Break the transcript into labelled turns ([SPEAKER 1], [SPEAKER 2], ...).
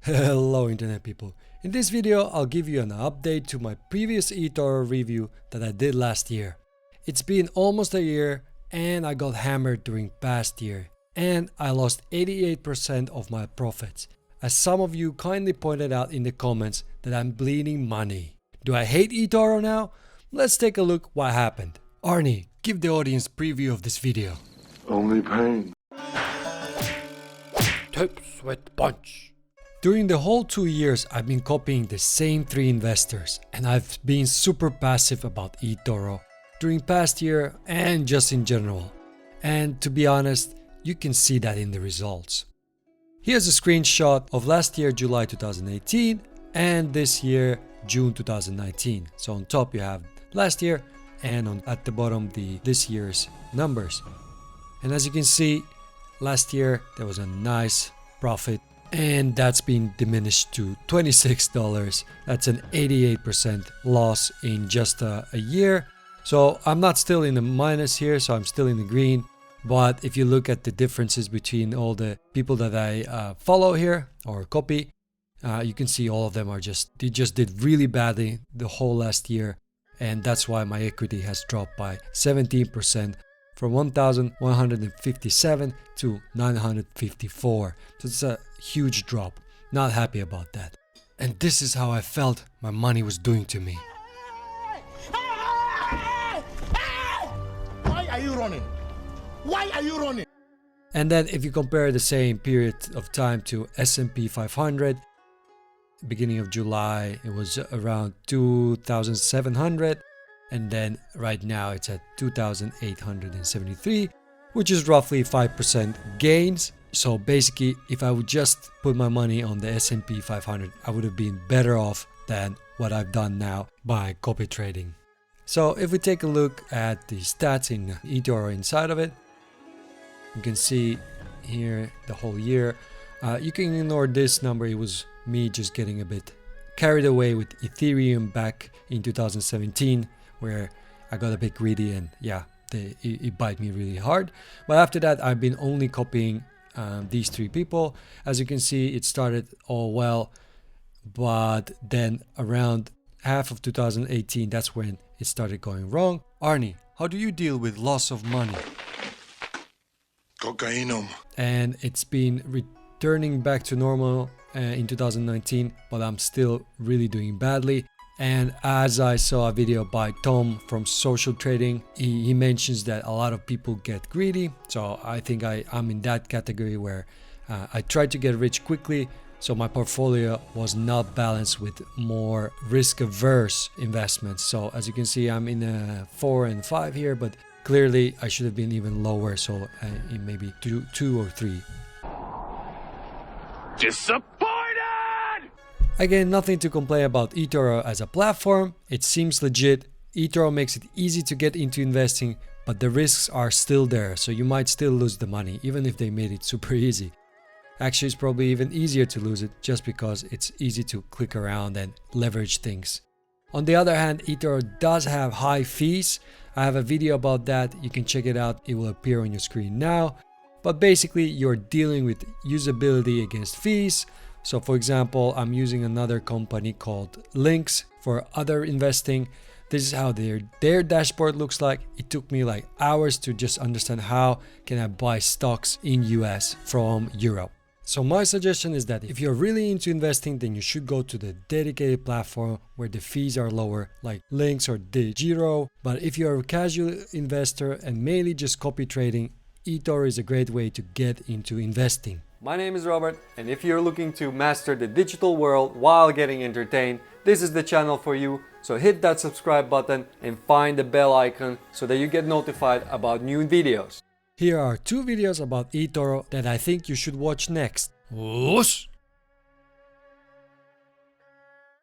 [SPEAKER 1] Hello internet people. In this video I'll give you an update to my previous eToro review that I did last year. It's been almost a year and I got hammered during past year and I lost 88% of my profits, as some of you kindly pointed out in the comments that I'm bleeding money. Do I hate eToro now? Let's take a look what happened. Arnie, give the audience preview of this video.
[SPEAKER 2] Only pain.
[SPEAKER 1] Tape Sweat Punch. During the whole 2 years I've been copying the same 3 investors and I've been super passive about eToro during past year and just in general. And to be honest, you can see that in the results. Here's a screenshot of last year July 2018 and this year June 2019. So on top you have last year and at the bottom this year's numbers. And as you can see, last year there was a nice profit and that's been diminished to $26. That's an 88% loss in just a year. So I'm not still in the minus here, so I'm still in the green. But if you look at the differences between all the people that I follow here or copy, you can see all of them they just did really badly the whole last year. And that's why my equity has dropped by 17%. From 1,157 to 954. So it's a huge drop. Not happy about that. And this is how I felt my money was doing to me.
[SPEAKER 3] Why are you running? Why are you running?
[SPEAKER 1] And then if you compare the same period of time to S&P 500, beginning of July, it was around 2,700. And then right now it's at 2,873, which is roughly 5% gains. So basically, if I would just put my money on the S&P 500, I would have been better off than what I've done now by copy trading. So if we take a look at the stats in eToro inside of it, you can see here the whole year. You can ignore this number. It was me just getting a bit carried away with Ethereum back in 2017. Where I got a bit greedy and yeah, it bite me really hard. But after that, I've been only copying these 3 people. As you can see, it started all well, but then around half of 2018, that's when it started going wrong. Arnie, how do you deal with loss of money?
[SPEAKER 2] Cocainum.
[SPEAKER 1] And it's been returning back to normal in 2019, but I'm still really doing badly. And as I saw a video by Tom from Social Trading, he mentions that a lot of people get greedy. So I think I'm in that category where I tried to get rich quickly. So my portfolio was not balanced with more risk-averse investments. So as you can see, I'm in a 4 and 5 here, but clearly I should have been even lower. So in maybe 2 or 3. Again, nothing to complain about eToro as a platform. It seems legit. eToro makes it easy to get into investing, but the risks are still there, so you might still lose the money, even if they made it super easy. Actually, it's probably even easier to lose it just because it's easy to click around and leverage things. On the other hand, eToro does have high fees. I have a video about that. You can check it out. It will appear on your screen now. But basically, you're dealing with usability against fees. So for example, I'm using another company called Lynx for other investing. This is how their dashboard looks like. It took me like hours to just understand how can I buy stocks in US from Europe. So my suggestion is that if you're really into investing, then you should go to the dedicated platform where the fees are lower, like Lynx or DeGiro. But if you're a casual investor and mainly just copy trading, eToro is a great way to get into investing. My name is Robert, and if you're looking to master the digital world while getting entertained, this is the channel for you. So hit that subscribe button and find the bell icon so that you get notified about new videos. Here are 2 videos about eToro that I think you should watch next. Whoosh!